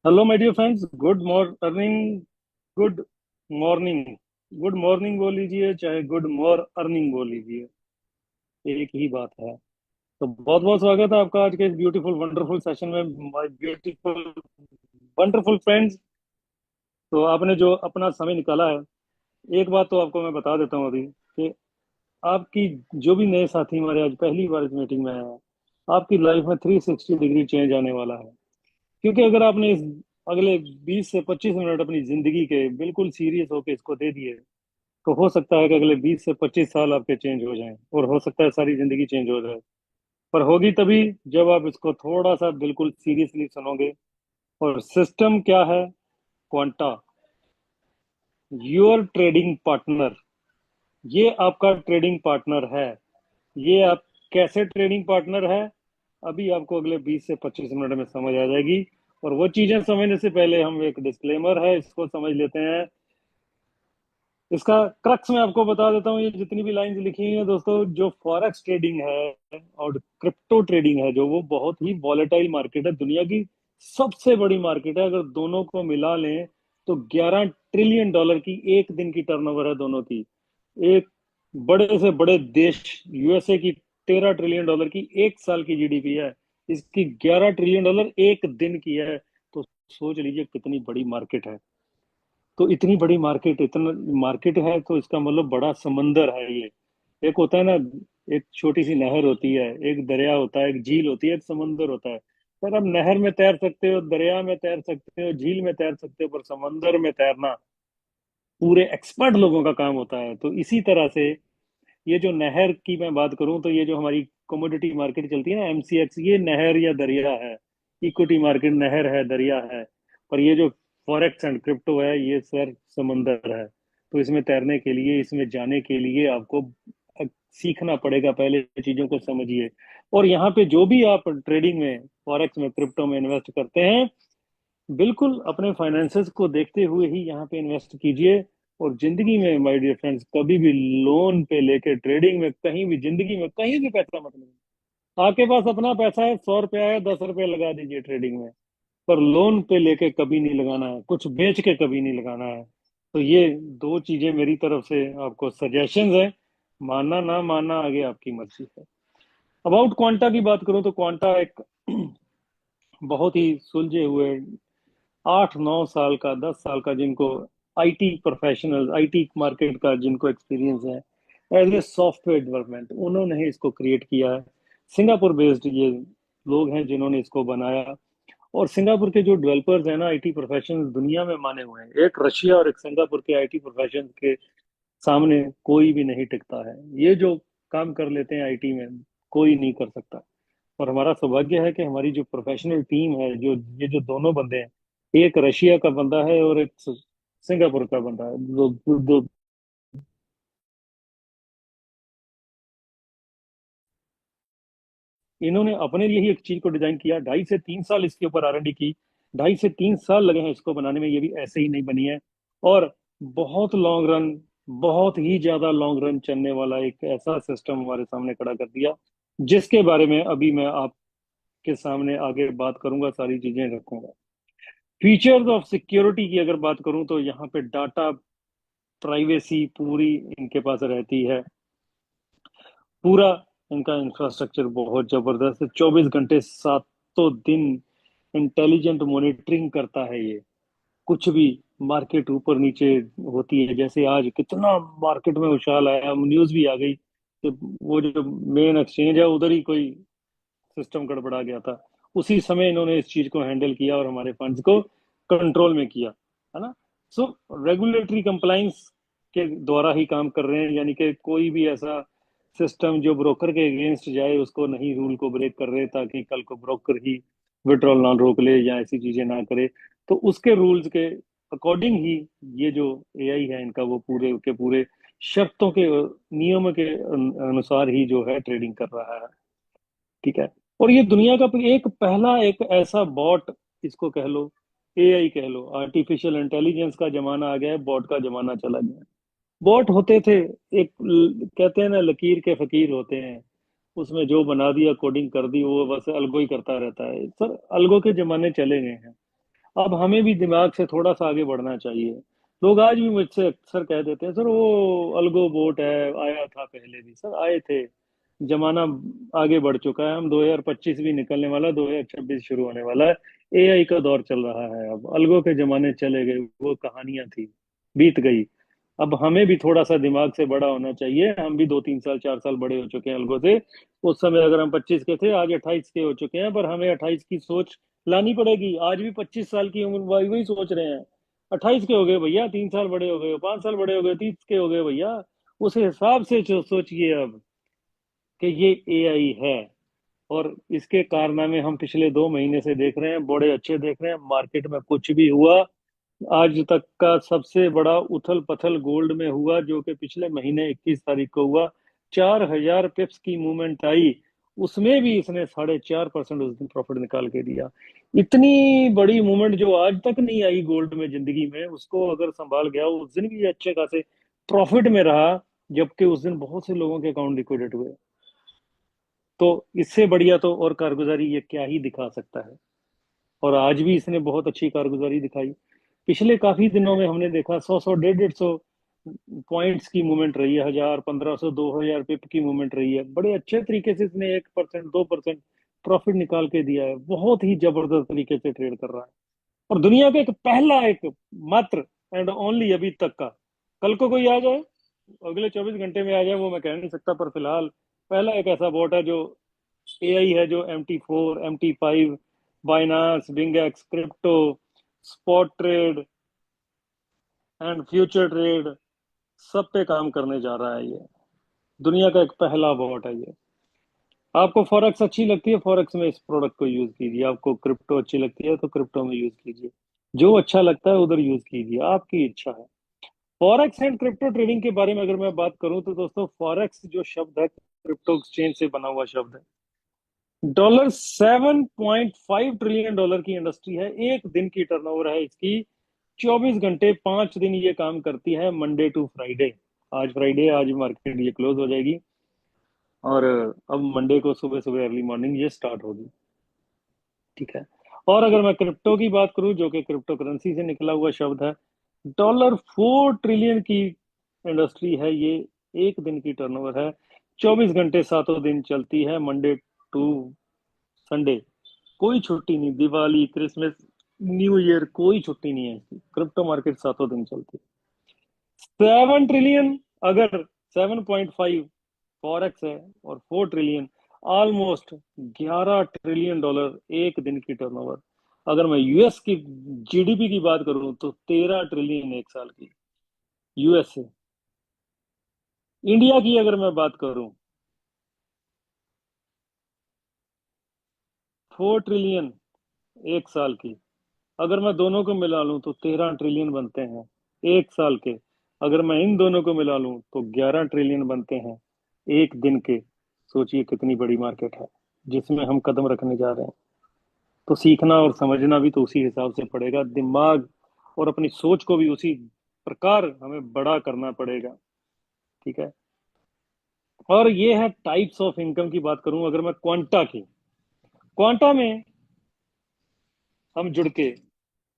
Hello my dear friends, good morning. Good morning. Good morning बोल लीजिए, चाहे good more earning बोल लीजिए, एक ही बात है। तो बहुत बहुत स्वागत है आपका आज के इस ब्यूटीफुल वंडरफुल सेशन में, माय ब्यूटीफुल वंडरफुल फ्रेंड्स। तो आपने जो अपना समय निकाला है, एक बात तो आपको मैं बता देता हूँ अभी कि आपकी जो भी नए साथी हमारे आज पहली बार इस मीटिंग में आए हैं, आपकी लाइफ में 360 डिग्री चेंज आने वाला है। क्योंकि अगर आपने इस अगले 20 से 25 मिनट अपनी जिंदगी के बिल्कुल सीरियस होकर इसको दे दिए, तो हो सकता है कि अगले 20 से 25 साल आपके चेंज हो जाएं, और हो सकता है सारी जिंदगी चेंज हो जाए। पर होगी तभी जब आप इसको थोड़ा सा बिल्कुल सीरियसली सुनोगे। और सिस्टम क्या है? Quanta, your trading partner. ये आपका ट्रेडिंग पार्टनर है। ये आप कैसे ट्रेडिंग पार्टनर है, अभी आपको अगले 20 से 25 मिनट में समझ आ जाएगी। और वो चीजें समझने से पहले हम एक डिस्क्लेमर है, इसको समझ लेते हैं। इसका क्रक्स मैं आपको बता देता हूँ। ये जितनी भी लाइंस लिखी हुई हैं दोस्तों, जो फॉरेक्स ट्रेडिंग है और क्रिप्टो ट्रेडिंग है, जो वो बहुत ही वॉलेटाइल मार्केट है, दुनिया की सबसे बड़ी मार्केट है। अगर दोनों को मिला लें तो $11 ट्रिलियन की एक दिन की टर्नओवर है दोनों की। एक बड़े से बड़े देश यूएसए की $13 ट्रिलियन की एक साल की जीडीपी है। इसकी $11 ट्रिलियन एक दिन की है। तो सोच लीजिए कितनी बड़ी मार्केट है। तो इतनी बड़ी मार्केट, इतना मार्केट है, तो इसका मतलब बड़ा समंदर है ये। एक होता है ना, एक छोटी सी नहर होती है, एक दरिया होता है, एक झील होती है, एक समंदर होता है। पर आप नहर में तैर सकते हो, दरिया में तैर सकते हो, झील में तैर सकते हो, पर समंदर में तैरना पूरे एक्सपर्ट लोगों का काम होता है। तो इसी तरह से ये जो नहर की मैं बात करूं, तो ये जो हमारी कमोडिटी मार्केट चलती है ना, एमसीएक्स, ये नहर या दरिया है। इक्विटी मार्केट नहर है, दरिया है। पर ये जो फॉरेक्स एंड क्रिप्टो है, ये सर समंदर है। तो इसमें तैरने के लिए, इसमें जाने के लिए आपको सीखना पड़ेगा। पहले चीजों को समझिए। और यहाँ पे जो भी आप ट्रेडिंग में, फॉरेक्स में, क्रिप्टो में इन्वेस्ट करते हैं, बिल्कुल अपने फाइनेंसेस को देखते हुए ही यहाँ पे इन्वेस्ट कीजिए। और जिंदगी में माय डियर फ्रेंड्स, कभी भी लोन पे लेके ट्रेडिंग में, कहीं भी जिंदगी में कहीं भी पैसा मत लगाइए। आपके पास अपना पैसा है, $100 है, $10 लगा दीजिए ट्रेडिंग में। पर लोन पे लेके कभी नहीं लगाना है, कुछ बेच के कभी नहीं लगाना है। तो ये दो चीजें मेरी तरफ से आपको सजेशंस है। मानना ना मानना आगे आपकी मर्जी है। अबाउट क्वांटा की बात करूं तो क्वांटा एक बहुत ही सुलझे हुए 8 9 साल का, 10 साल का, जिनको आईटी प्रोफेशनल, आईटी मार्केट का जिनको एक्सपीरियंस है एज ए सॉफ्टवेयर डेवलपमेंट, उन्होंने ही इसको क्रिएट किया है। सिंगापुर बेस्ड ये लोग हैं जिन्होंने इसको बनाया। और सिंगापुर के जो डेवलपर्स हैं ना, आईटी प्रोफेशनल्स, दुनिया में माने हुए हैं। एक रशिया और एक सिंगापुर के आईटी प्रोफेशनल्स के सामने कोई भी नहीं टिकता है। ये जो काम कर लेते हैं आईटी में, कोई नहीं कर सकता। और हमारा सौभाग्य है कि हमारी जो प्रोफेशनल टीम है, जो ये जो दोनों बंदे हैं, एक रशिया का बंदा है और एक सिंगापुर का बंदा है। दो इन्होंने अपने लिए ही एक चीज को डिजाइन किया, 2.5 से 3 साल इसके ऊपर आर एंड डी की। 2.5 से 3 साल लगे हैं इसको बनाने में, ये भी ऐसे ही नहीं बनी है। और बहुत लॉन्ग रन, बहुत ही ज्यादा लॉन्ग रन चलने वाला एक ऐसा सिस्टम हमारे सामने खड़ा कर दिया, जिसके बारे में अभी मैं आपके सामने आगे बात करूंगा, सारी चीजें रखूंगा। फीचर्स ऑफ सिक्योरिटी की अगर बात करूं तो यहाँ पे डाटा प्राइवेसी पूरी इनके पास रहती है। पूरा इनका इंफ्रास्ट्रक्चर बहुत जबरदस्त है। 24 घंटे, सातों दिन इंटेलिजेंट मॉनिटरिंग करता है ये। कुछ भी मार्केट ऊपर नीचे होती है, जैसे आज कितना मार्केट में उछाल आया, न्यूज भी आ गई कि वो जो मेन एक्सचेंज है उधर ही कोई सिस्टम गड़बड़ा गया था। उसी समय इन्होंने इस चीज को हैंडल किया और हमारे फंड्स को कंट्रोल में किया, है ना। सो रेगुलेटरी कंप्लाइंस के द्वारा ही काम कर रहे हैं, यानी कि कोई भी ऐसा सिस्टम जो ब्रोकर के अगेंस्ट जाए, उसको नहीं, रूल को ब्रेक कर रहे, ताकि कल को ब्रोकर ही विड्रॉल ना रोक ले या ऐसी चीजें ना करे। तो उसके रूल्स के अकॉर्डिंग ही ये जो एआई है इनका, वो पूरे के पूरे शर्तों के, नियम के अनुसार ही जो है ट्रेडिंग कर रहा है। ठीक है। और ये दुनिया का एक पहला एक ऐसा बॉट, इसको कह लो, एआई कह लो, आर्टिफिशियल इंटेलिजेंस का जमाना आ गया है, बॉट का जमाना चला गया है। बॉट होते थे, एक कहते हैं ना, लकीर के फकीर होते हैं। उसमें जो बना दिया, कोडिंग कर दी, वो बस अलगो ही करता रहता है। सर अलगो के जमाने चले गए हैं। अब हमें भी दिमाग से थोड़ा सा आगे बढ़ना चाहिए। लोग आज भी मुझसे अक्सर कह देते हैं, सर वो अलगो बोट है, आया था पहले भी। सर आए थे, जमाना आगे बढ़ चुका है। हम 2025 भी निकलने वाला, 2026 शुरू होने वाला है। एआई का दौर चल रहा है। अब अलगो के जमाने चले गए, वो कहानियां थी, बीत गई। अब हमें भी थोड़ा सा दिमाग से बड़ा होना चाहिए। हम भी 2-3 साल 4 साल बड़े हो चुके हैं अलगो से। उस समय अगर हम 25 के थे, आज 28 के हो चुके हैं, पर हमें 28 की सोच लानी पड़ेगी। आज भी 25 साल की उम्र वही वही सोच रहे हैं। 28 के हो गए भैया, 3 साल बड़े हो गए, 5 साल बड़े हो गए, 30 के हो गए भैया। उस हिसाब से सोचिए अब कि ये एआई है। और इसके कारनामे हम पिछले 2 महीने से देख रहे हैं, बड़े अच्छे देख रहे हैं। मार्केट में कुछ भी हुआ, आज तक का सबसे बड़ा उथल पथल गोल्ड में हुआ, जो कि पिछले महीने 21 तारीख को हुआ। 4,000 पिप्स की मूवमेंट आई, उसमें भी इसने 4.5% उस दिन प्रॉफिट निकाल के दिया। इतनी बड़ी मूवमेंट जो आज तक नहीं आई गोल्ड में जिंदगी में, उसको अगर संभाल गया, उस दिन भी ये अच्छे खासे प्रॉफिट में रहा, जबकि उस दिन बहुत से लोगों के अकाउंट लिक्विडेट हुए। तो इससे बढ़िया तो और कारगुजारी ये क्या ही दिखा सकता है। और आज भी इसने बहुत अच्छी कारगुजारी दिखाई। पिछले काफी दिनों में हमने देखा 100-100, 150-150 पॉइंट्स की मूवमेंट रही है, 1,000, 1,500, 2,000 पिप की मूवमेंट रही है। बड़े अच्छे तरीके से इसने 1%, 2% प्रॉफिट निकाल के दिया है। बहुत ही जबरदस्त तरीके से ट्रेड कर रहा है। और दुनिया का एक पहला, एक मात्र एंड ओनली अभी तक का, कल को कोई आ जाए, अगले 24 घंटे में आ जाए, वो मैं कह नहीं सकता, पर फिलहाल पहला एक ऐसा बॉट है जो एआई है, जो MT4, MT5, Binance, BingX, crypto, spot trade and future trade, सब पे काम करने जा रहा है। ये दुनिया का एक पहला बॉट है ये। आपको फॉरेक्स अच्छी लगती है, फॉरेक्स में इस प्रोडक्ट को यूज कीजिए। आपको क्रिप्टो अच्छी लगती है तो क्रिप्टो में यूज कीजिए। जो अच्छा लगता है उधर यूज कीजिए, आपकी इच्छा है। फॉरेक्स एंड क्रिप्टो ट्रेडिंग के बारे में अगर मैं बात करूं तो दोस्तों, फॉरेक्स जो शब्द है, क्रिप्टो एक्सचेंज से बना हुआ शब्द है। $7.5 ट्रिलियन की इंडस्ट्री है। एक दिन की टर्नओवर है इसकी। 24 घंटे 5 दिन ये काम करती है, मंडे टू फ्राइडे। आज फ्राइडे, आज मार्केट ये क्लोज हो जाएगी। और अब मंडे को सुबह सुबह अर्ली मॉर्निंग ये स्टार्ट होगी। ठीक है। और अगर मैं क्रिप्टो की बात करूं, जो कि क्रिप्टो करेंसी से निकला हुआ शब्द है, $4 ट्रिलियन की इंडस्ट्री है ये। एक दिन की टर्नओवर है, 24 घंटे 7 दिन चलती है, मंडे टू संडे। कोई छुट्टी नहीं, दिवाली, क्रिसमस, न्यू ईयर, कोई छुट्टी नहीं है इसकी। क्रिप्टो मार्केट 7 दिन चलती है। 7 ट्रिलियन, अगर 7.5 फॉरेक्स है, और 4 ट्रिलियन, ऑलमोस्ट $11 ट्रिलियन एक दिन की टर्नओवर। अगर मैं यूएस की जीडीपी की बात करूं तो 13 ट्रिलियन एक साल की, यूएस से। इंडिया की अगर मैं बात करूं, 4 ट्रिलियन एक साल की। अगर मैं दोनों को मिला लूं तो 13 ट्रिलियन बनते हैं एक साल के। अगर मैं इन दोनों को मिला लूं तो 11 ट्रिलियन बनते हैं एक दिन के। सोचिए कितनी बड़ी मार्केट है जिसमें हम कदम रखने जा रहे हैं। तो सीखना और समझना भी तो उसी हिसाब से पड़ेगा। दिमाग और अपनी सोच को भी उसी प्रकार हमें बड़ा करना पड़ेगा। ठीक है। और ये है टाइप्स ऑफ इनकम की बात करूं, अगर मैं क्वांटा की, क्वांटा में हम जुड़ के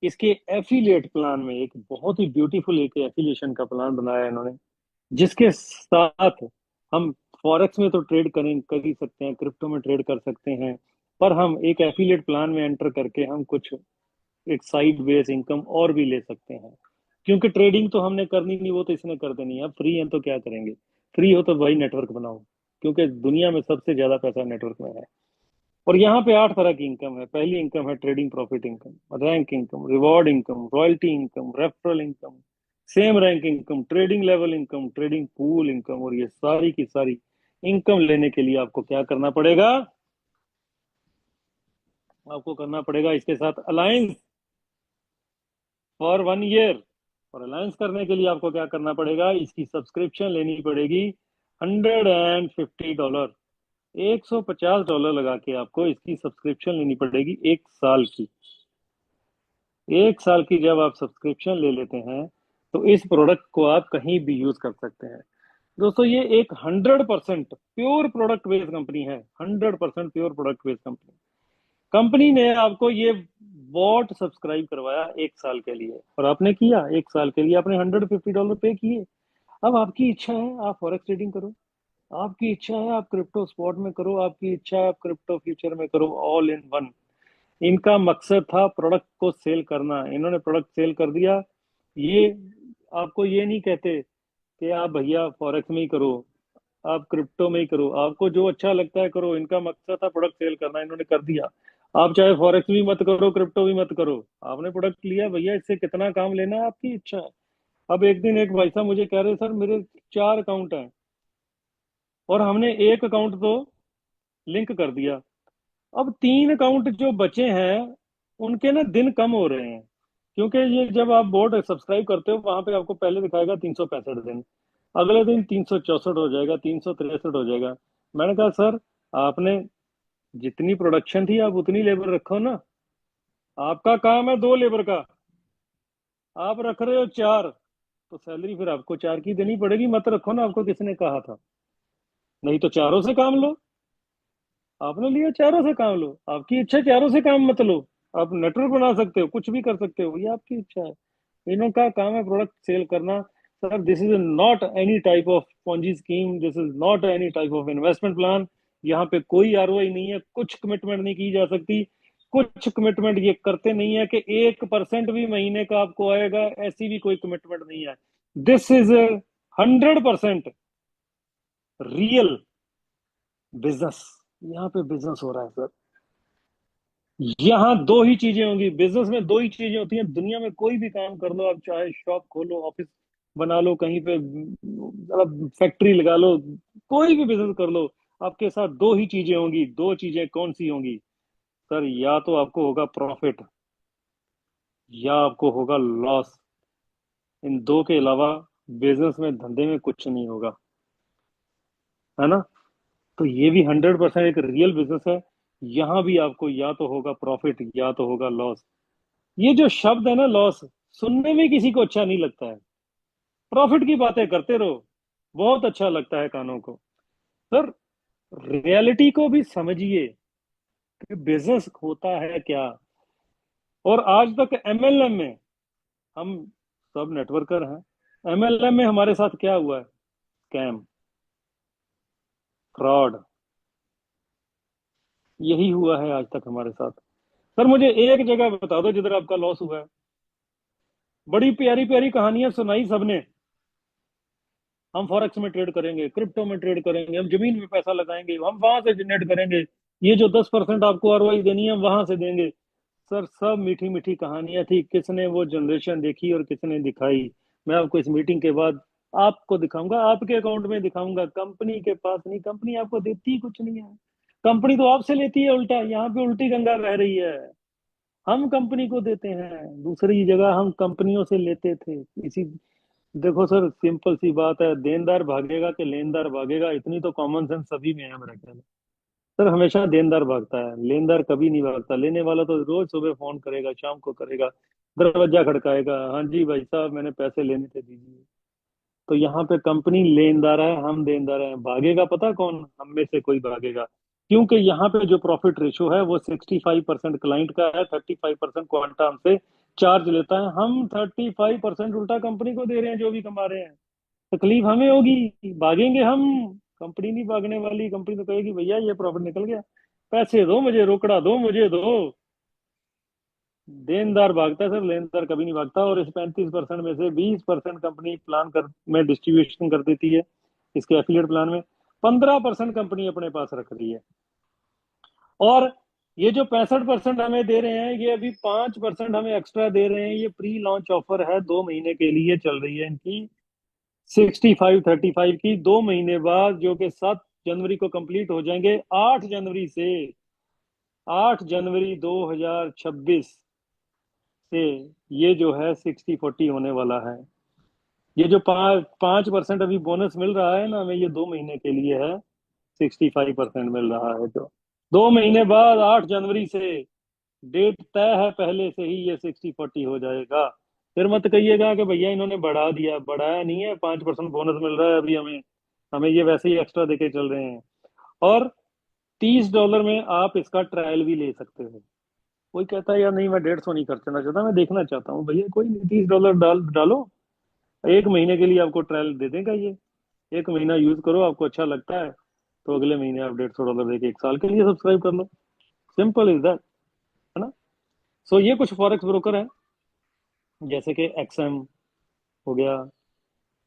इसके एफिलिएट प्लान में, एक बहुत ही ब्यूटीफुल एक एफिलिएशन का प्लान बनाया है इन्होंने, जिसके साथ हम फॉरेक्स में तो ट्रेड करें, कर ही सकते हैं, क्रिप्टो में ट्रेड कर सकते हैं, पर हम एक एफिलिएट प्लान में एंटर करके हम कुछ एक साइड बेस इनकम और भी ले सकते हैं। क्योंकि ट्रेडिंग तो हमने करनी नहीं, वो तो इसने कर देनी है। अब फ्री है तो क्या करेंगे? फ्री हो तो भाई नेटवर्क बनाओ, क्योंकि दुनिया में सबसे ज्यादा पैसा नेटवर्क में है। और यहाँ पे 8 तरह की इनकम है। पहली इनकम है trading profit income, rank income, reward income, royalty income, referral income, same rank income, trading level income, trading pool income. और ये सारी की सारी इनकम लेने के लिए आपको क्या करना पड़ेगा? आपको करना पड़ेगा इसके साथ अलायंस फॉर 1 ईयर। और अलायंस करने के लिए आपको क्या करना पड़ेगा? इसकी सब्सक्रिप्शन लेनी पड़ेगी $150। $150 लगा के आपको इसकी सब्सक्रिप्शन लेनी पड़ेगी 1 साल की। 1 साल की जब आप सब्सक्रिप्शन ले लेते हैं तो इस प्रोडक्ट को आप कहीं भी यूज कर सकते हैं। दोस्तों, ये एक 100% प्योर प्रोडक्ट बेस्ड कंपनी है। 100% pure product based company. Company ने आपको ये बॉट सब्सक्राइब करवाया 1 साल के लिए, और आपने किया 1 साल के लिए, आपने $150 पे किए। अब आपकी इच्छा है आप फॉरेक्स ट्रेडिंग करो, आपकी इच्छा है आप क्रिप्टो स्पॉट में करो, आपकी इच्छा है आप क्रिप्टो फ्यूचर में करो, ऑल इन वन। इनका मकसद था प्रोडक्ट को सेल करना, इन्होंने प्रोडक्ट सेल कर दिया। ये आपको ये नहीं कहते कि आप भैया फॉरेक्स में ही करो, आप क्रिप्टो में ही करो, आपको जो अच्छा लगता है करो। इनका मकसद था प्रोडक्ट सेल करना, इन्होंने कर दिया। आप चाहे फॉरेक्स भी मत करो, क्रिप्टो भी मत करो, आपने प्रोडक्ट लिया भैया, इससे कितना काम लेना है आपकी इच्छा है। अब एक दिन एक भाई साहब मुझे कह रहे सर मेरे 4 अकाउंट हैं, और हमने एक अकाउंट तो लिंक कर दिया, अब 3 अकाउंट जो बचे हैं उनके ना दिन कम हो रहे हैं। क्योंकि ये जब आप बोर्ड सब्सक्राइब करते हो वहां पे आपको पहले दिखाएगा 365 दिन, अगले दिन 364 हो जाएगा, 363 हो जाएगा। मैंने कहा सर आपने जितनी प्रोडक्शन थी आप उतनी लेबर रखो ना, आपका काम है 2 लेबर का, आप रख रहे हो 4, तो सैलरी फिर आपको 4 की देनी पड़ेगी, मत रखो ना, आपको किसने कहा था? नहीं तो चारों से काम लो, आपने लिया चारों से काम लो, आपकी इच्छा चारों से काम मत लो। आप नेटवर्क बना सकते हो, कुछ भी कर सकते हो, ये आपकी इच्छा है। इन्हों का काम है प्रोडक्ट सेल करना। Sir this is not any type of Ponzi scheme, this is not any type of investment plan. यहाँ पे कोई आरओआई नहीं है, कुछ कमिटमेंट नहीं की जा सकती। कुछ कमिटमेंट ये करते नहीं है कि 1% भी महीने का आपको आएगा, ऐसी भी कोई कमिटमेंट नहीं है। This is 100% real business. यहाँ पे बिजनेस हो रहा है सर। यहाँ दो ही चीजें होंगी बिजनेस में, दो ही चीजें होती हैं दुनिया में, कोई भी काम कर लो आप, चाहे शॉप खोलो, ऑफिस बना लो, कहीं पे मतलब फैक्ट्री लगा लो, कोई भी बिजनेस कर लो, आपके साथ दो ही चीजें होंगी। दो चीजें कौन सी होंगी सर? या तो आपको होगा प्रॉफिट, या आपको होगा लॉस। इन दो के अलावा बिजनेस में, धंधे में कुछ नहीं होगा, है ना? तो ये भी 100% एक रियल बिजनेस है। यहाँ भी आपको या तो होगा प्रॉफिट या तो होगा लॉस। ये जो शब्द है ना लॉस, सुनने में किसी को अच्छा नहीं लगता है। प्रॉफिट की बातें करते रहो, बहुत अच्छा लगता है कानों को। सर रियलिटी को भी समझिए कि बिजनेस होता है क्या। और आज तक एमएलएम में, हम सब नेटवर्कर हैं, एमएलएम में हमारे साथ क्या हुआ है? स्कैम, फ्रॉड, यही हुआ है आज तक हमारे साथ। सर मुझे एक जगह बता दो जिधर आपका लॉस हुआ है। बड़ी प्यारी प्यारी कहानियां सुनाई सबने, हम फॉरेक्स में ट्रेड करेंगे, क्रिप्टो में ट्रेड करेंगे, हम जमीन में पैसा लगाएंगे, हम वहां से जनरेट करेंगे, ये जो 10% आपको आरओआई देनी है हम वहां से देंगे। सर सब मीठी मीठी कहानियां थी, किसने वो जनरेशन देखी और किसने दिखाई? मैं आपको इस मीटिंग के बाद आपको दिखाऊंगा, आपके अकाउंट में दिखाऊंगा। कंपनी के पास नहीं, कंपनी आपको देती ही कुछ नहीं है, कंपनी तो आपसे लेती है उल्टा। यहाँ पे उल्टी गंगा बह रही है, हम कंपनी को देते हैं, दूसरी जगह हम कंपनियों से लेते थे। इसी देखो सर, सिंपल सी बात है, देनदार भागेगा कि लेनदार भागेगा, इतनी तो कॉमन सेंस सभी में है मेरे ख्याल में। सर हमेशा देनदार भागता है, लेनदार कभी नहीं भागता। लेने वाला तो रोज सुबह फोन करेगा, शाम को करेगा, दरवाजा खड़काएगा, हाँ जी भाई साहब मैंने पैसे लेने थे दीजिए। तो यहाँ पे कंपनी लेनदार है, हम देनदार हैं। भागेगा पता कौन? हम में से कोई भागेगा। क्योंकि यहाँ पे जो प्रॉफिट रेशो है वो 65% क्लाइंट का है, 35% क्वांटा हमसे चार्ज लेता है। हम 35% उल्टा कंपनी को दे रहे हैं जो भी कमा रहे हैं। तकलीफ हमें होगी, भागेंगे हम, कंपनी नहीं भागने वाली। कंपनी तो कहेगी भैया ये प्रॉफिट निकल गया, पैसे दो मुझे, रोकड़ा दो मुझे दो। देनदार भागता है सर, लेनदार कभी नहीं भागता। और इस 35% में से 20% कंपनी प्लान कर में डिस्ट्रीब्यूशन कर देती है, इसके एफिलिएट प्लान में। 15% कंपनी अपने पास रख रही है। और ये जो 65% हमें दे रहे हैं, ये अभी 5% हमें एक्स्ट्रा दे रहे हैं। ये प्री लॉन्च ऑफर है, 2 महीने के लिए चल रही है इनकी। 65-35 की 2 महीने बाद, जो कि 7 जनवरी को कंप्लीट हो जाएंगे, 8 जनवरी से, 8 जनवरी 2026 से ये जो है 60-40 होने वाला है। ये जो 5% अभी बोनस मिल रहा है ना हमें, ये 2 महीने के लिए है। 65% मिल रहा है, जो 2 महीने बाद 8 जनवरी से, डेट तय है पहले से ही, ये 60-40 हो जाएगा। फिर मत कहिएगा कि भैया इन्होंने बढ़ा दिया, बढ़ाया नहीं है, 5% बोनस मिल रहा है अभी हमें, हमें ये वैसे ही एक्स्ट्रा देके चल रहे हैं। और $30 में आप इसका ट्रायल भी ले सकते हो। कोई कहता है यार नहीं मैं 150 नहीं खर्चना चाहता, मैं देखना चाहता हूँ, भैया कोई नहीं, $30 डालो, एक महीने के लिए आपको ट्रायल दे देगा ये। एक महीना यूज करो, आपको अच्छा लगता है तो अगले महीने आप $150 देके 1 साल के लिए सब्सक्राइब कर लो। सिंपल इज दैट, है ना। सो ये कुछ फॉरेक्स ब्रोकर हैं, जैसे कि एक्सएम हो गया,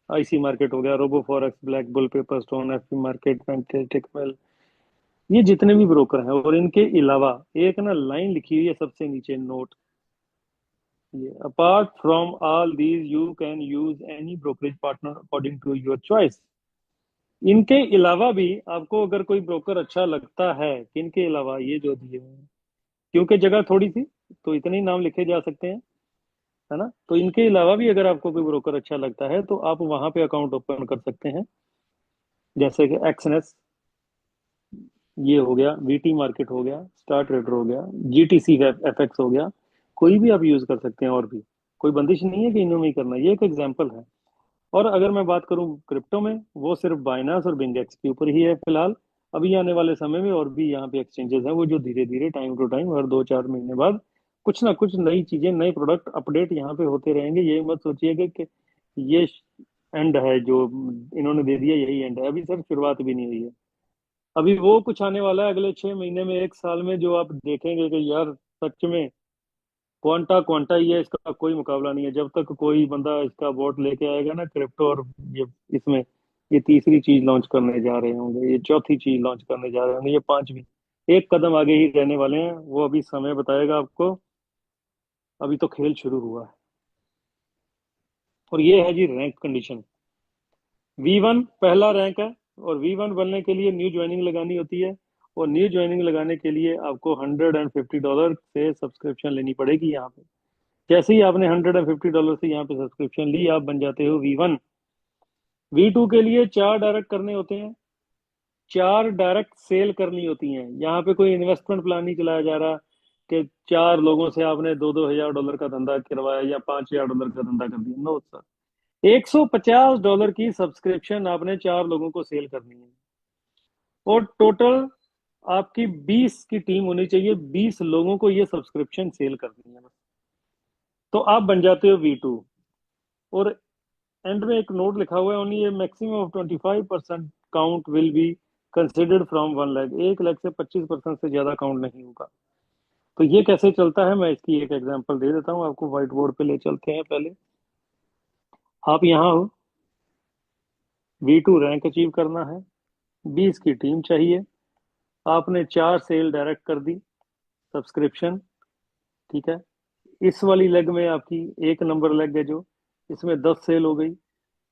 आईसी मार्केट हो गया, Robo Forex, Black Bull, Pepperstone, FP market, Tickmill, ये जितने भी ब्रोकर हैं। और इनके अलावा एक ना लाइन लिखी हुई है सबसे नीचे, नोट, ये apart from all these you can use any brokerage partner according to your choice. इनके अलावा भी आपको अगर कोई ब्रोकर अच्छा लगता है, इनके अलावा ये जो दिए हुए हैं, क्योंकि जगह थोड़ी सी तो इतने ही नाम लिखे जा सकते हैं, है ना। तो इनके अलावा भी अगर आपको कोई ब्रोकर अच्छा लगता है तो आप वहां पे अकाउंट ओपन कर सकते हैं, जैसे कि एक्सएनएस, ये हो गया, वीटी मार्केट हो गया, स्टार ट्रेडर हो गया, जीटीसी एफएक्स हो गया, कोई भी आप यूज कर सकते हैं। और भी कोई बंदिश नहीं है कि इन्होंने ही करना है, ये एक एग्जाम्पल है। और अगर मैं बात करूं क्रिप्टो में, वो सिर्फ बाइनांस और बिंगेक्स के ऊपर ही है फिलहाल। अभी आने वाले समय में और भी यहाँ पे एक्सचेंजेस हैं, वो जो धीरे धीरे टाइम टू टाइम हर 2-4 महीने बाद कुछ ना कुछ नई चीजें, नए प्रोडक्ट अपडेट यहाँ पे होते रहेंगे। ये मत सोचिएगा कि ये एंड है जो इन्होंने दे दिया यही एंड है, अभी सर शुरुआत भी नहीं हुई है। अभी वो कुछ आने वाला है अगले 6 महीने में, 1 साल में, जो आप देखेंगे कि यार सच में क्वांटा क्वांटा ही है, इसका कोई मुकाबला नहीं है। जब तक कोई बंदा इसका बोट लेके आएगा ना क्रिप्टो, और ये इसमें ये तीसरी चीज लॉन्च करने जा रहे होंगे, ये चौथी चीज लॉन्च करने जा रहे होंगे, ये पांचवी, एक कदम आगे ही रहने वाले हैं। वो अभी समय बताएगा आपको, अभी तो खेल शुरू हुआ है। और ये है जी रैंक कंडीशन। V1 पहला रैंक है, और V1 बनने के लिए न्यू ज्वाइनिंग लगानी होती है। और न्यू ज्वाइनिंग लगाने के लिए आपको $150 से सब्सक्रिप्शन लेनी पड़ेगी यहाँ पे। जैसे ही आपने $150 से यहाँ पे सब्सक्रिप्शन ली, आप बन जाते हो V1। V2 के लिए 4 डायरेक्ट करने होते हैं, 4 डायरेक्ट सेल करनी होती हैं। यहाँ पे कोई इन्वेस्टमेंट प्लान नहीं चलाया जा रहा कि 4 लोगों से आपने $2-2 हजार का धंधा करवाया या $5 हजार का धंधा कर दिया, नो सर। $150 की सब्सक्रिप्शन आपने 4 लोगों को सेल करनी है। और टोटल आपकी 20 की टीम होनी चाहिए, 20 लोगों को ये सब्सक्रिप्शन सेल करनी है बस। तो आप बन जाते हो V2। और एंड में एक नोट लिखा हुआ है, only A maximum of 25% count will be considered from 1 lakh. 1 lakh से 25% से ज्यादा काउंट नहीं होगा। तो ये कैसे चलता है, मैं इसकी एक एग्जांपल दे देता हूँ आपको, व्हाइट बोर्ड पे ले चलते हैं पहले। आप यहाँ हो, V2 रैंक अचीव करना है, 20 की टीम चाहिए, आपने 4 सेल डायरेक्ट कर दी, सब्सक्रिप्शन, ठीक है। इस वाली लेग में आपकी 1 नंबर लेग है जो, इसमें 10 सेल हो गई।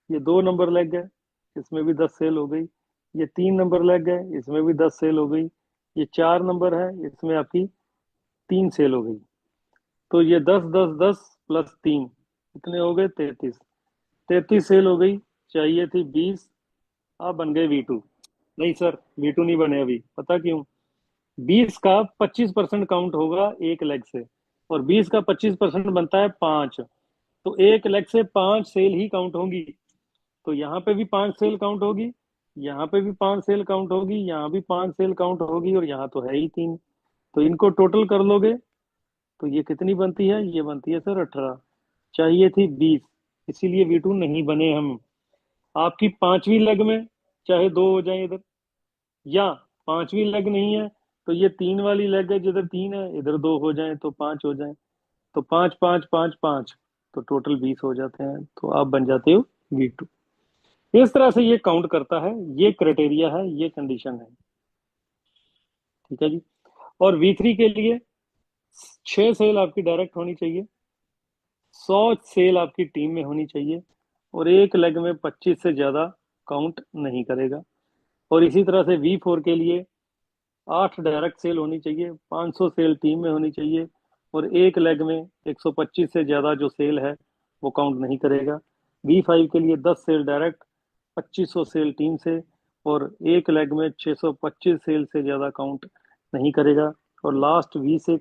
ये 2 नंबर लेग है, इसमें भी 10 सेल हो गई। ये 3 नंबर लेग है, इसमें भी 10 सेल हो गई। ये 4 नंबर है, इसमें आपकी 3 सेल हो गई। तो ये 10 10 10 + 3 कितने हो गए, 33। 33 सेल हो गई, चाहिए थी 20, आप बन गए V2। नहीं सर, V2 नहीं बने अभी, पता क्यों? 20 का 25% काउंट होगा एक लेग से, और 20 का 25% बनता है 5। तो एक लेग से 5 सेल ही काउंट होंगी। तो यहाँ पे भी 5 सेल काउंट होगी, यहाँ पे भी 5 सेल काउंट होगी, यहाँ भी 5 सेल काउंट होगी, और यहाँ तो है ही 3। तो इनको टोटल कर लोगे तो ये कितनी बनती है, ये बनती है सर 18। चाहिए थी 20, इसीलिए V2 नहीं बने हम। आपकी पांचवी लेग में चाहे 2 हो जाए इधर, या पांचवी लेग नहीं है तो ये 3 वाली लेग है, जिधर 3 है इधर 2 हो जाए तो 5 हो जाए। तो 5 5 5 5, तो टोटल 20 हो जाते हैं, तो आप बन जाते हो V2। इस तरह से ये काउंट करता है, ये क्राइटेरिया है, ये कंडीशन है, ठीक है जी। और V3 के लिए 6 सेल आपकी डायरेक्ट होनी चाहिए, 100 सेल आपकी टीम में होनी चाहिए, और एक लेग में 25 से ज्यादा काउंट नहीं करेगा। और इसी तरह से V4 के लिए 8 डायरेक्ट सेल होनी चाहिए, 500 सेल टीम में होनी चाहिए, और एक लेग में 125 से ज्यादा जो सेल है वो काउंट नहीं करेगा। V5 के लिए 10 सेल डायरेक्ट, 2500 सेल टीम से, और एक लेग में 625 सेल से ज्यादा काउंट नहीं करेगा। और लास्ट V6,